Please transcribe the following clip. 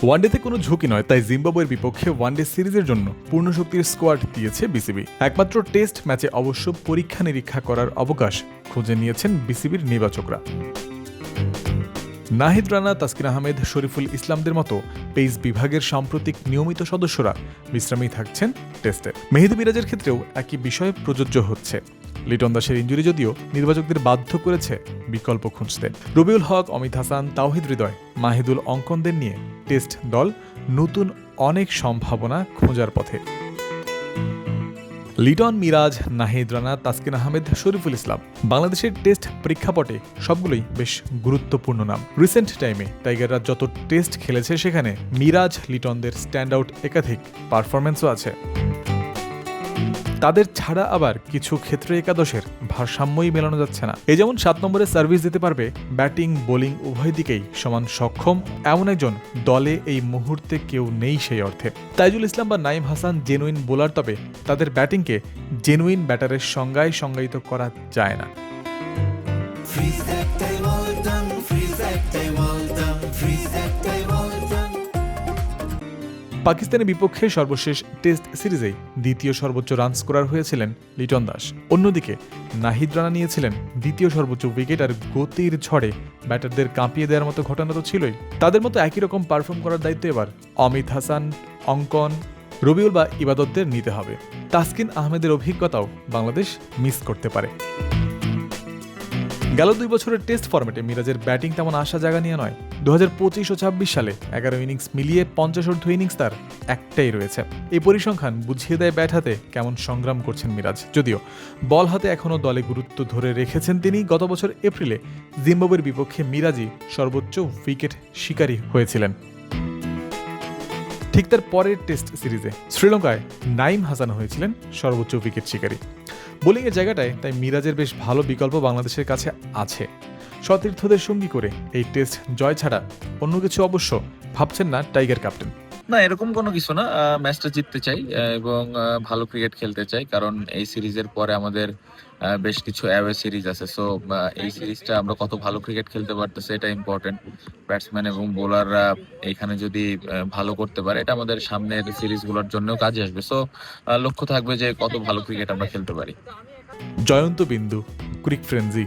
ওয়ানডেতে কোনো ঝুঁকি নয়, তাই জিম্বাবুয়ের বিপক্ষে ওয়ানডে সিরিজের জন্য পূর্ণশক্তির স্কোয়াড দিয়েছে বিসিবি। একমাত্র টেস্ট ম্যাচে অবশ্য পরীক্ষা নিরীক্ষা করার অবকাশ খুঁজে নিয়েছেন বিসিবির নির্বাচকরা। নাহিদ রানা, তাসকিন আহমেদ, শরীফুল ইসলামদের মতো পেস বিভাগের সাম্প্রতিক নিয়মিত সদস্যরা বিশ্রামেই থাকছেন টেস্টে। মেহেদী মিরাজের ক্ষেত্রেও একই বিষয় প্রযোজ্য হচ্ছে। লিটন দাসের ইনজুরি যদিও নির্বাচকদের বাধ্য করেছে বিকল্প খুঁজতে। রবিউল হক, অমিত হাসান, তাওহিদ হৃদয়, মাহিদুল অঙ্কনদের নিয়ে টেস্ট দল নতুন অনেক সম্ভাবনা খোঁজার পথে। লিটন, মিরাজ, নাহিদ রানা, তাসকিন আহমেদ, শরীফুল ইসলাম বাংলাদেশের টেস্ট প্রেক্ষাপটে সবগুলোই বেশ গুরুত্বপূর্ণ নাম। রিসেন্ট টাইমে টাইগাররা যত টেস্ট খেলেছে সেখানে মিরাজ, লিটনদের স্ট্যান্ড আউট একাধিক পারফরম্যান্সও আছে। তাদের ছাড়া আবার কিছু ক্ষেত্রে একাদশের ভারসাম্যই মেলানো যাচ্ছে না। এই যেমন 7 নম্বরে সার্ভিস দিতে পারবে, ব্যাটিং বোলিং উভয় দিকেই সমান সক্ষম এমন একজন দলে এই মুহূর্তে কেউ নেই সেই অর্থে। তাইজুল ইসলাম বা নাইম হাসান জেনুইন বোলার, তবে তাদের ব্যাটিংকে জেনুইন ব্যাটারের সংজ্ঞায় সংজ্ঞায়িত করা যায় না। পাকিস্তানের বিপক্ষে সর্বশেষ টেস্ট সিরিজেই দ্বিতীয় সর্বোচ্চ রান স্কোরার হয়েছিলেন লিটন দাস। অন্যদিকে নাহিদ রানা নিয়েছিলেন দ্বিতীয় সর্বোচ্চ উইকেট, আর গতির ঝড়ে ব্যাটারদের কাঁপিয়ে দেওয়ার মতো ঘটনা তো ছিলই। তাদের মতো একই রকম পারফর্ম করার দায়িত্ব এবার অমিত হাসান, অঙ্কন, রবিউল বা ইবাদতদের নিতে হবে। তাসকিন আহমেদের অভিজ্ঞতাও বাংলাদেশ মিস করতে পারে। গেল 2 বছরের টেস্ট ফরম্যাটে মিরাজের ব্যাটিং তেমন আশা জায়গা নিয়ে নয়। 2025 ও 26 সালে 11 ইনিংস মিলিয়ে 50 ইনিংস তার একটাই রয়েছে। এই পরিসংখ্যান বুঝিয়ে দেয় ব্যাট হাতে কেমন সংগ্রাম করছেন মিরাজ। যদিও বল হাতে এখনও দলে গুরুত্ব ধরে রেখেছেন তিনি। গত বছর এপ্রিলে জিম্বাবুয়ের বিপক্ষে মিরাজই সর্বোচ্চ উইকেট শিকারী হয়েছিলেন। ঠিক তার পরের টেস্ট সিরিজে শ্রীলঙ্কায় নাইম হাসান হয়েছিলেন সর্বোচ্চ উইকেট শিকারী। বোলিংয়ের জায়গাটায় তাই মিরাজের বেশ ভালো বিকল্প বাংলাদেশের কাছে আছে। সতীর্থদের সঙ্গী করে এই টেস্ট জয় ছাড়া অন্য কিছু অবশ্য ভাবছেন না টাইগার ক্যাপ্টেন। না, এরকম কোনো কিছু না। ম্যাচটা জিততে চাই এবং ভালো ক্রিকেট খেলতে চাই, কারণ এই সিরিজের পরে আমাদের বেশ কিছু অ্যাওয়ে সিরিজ আছে। সো এই সিরিজটা আমরা কত ভালো ক্রিকেট খেলতে পারতেছে এটা ইম্পর্টেন্ট। ব্যাটসম্যান এবং বোলাররা এইখানে যদি ভালো করতে পারে, এটা আমাদের সামনের সিরিজগুলোর জন্যও কাজে আসবে। সো লক্ষ্য থাকবে যে কত ভালো ক্রিকেট আমরা খেলতে পারি। জয়ন্ত বিন্দু, ক্রিক ফ্রেন্জি।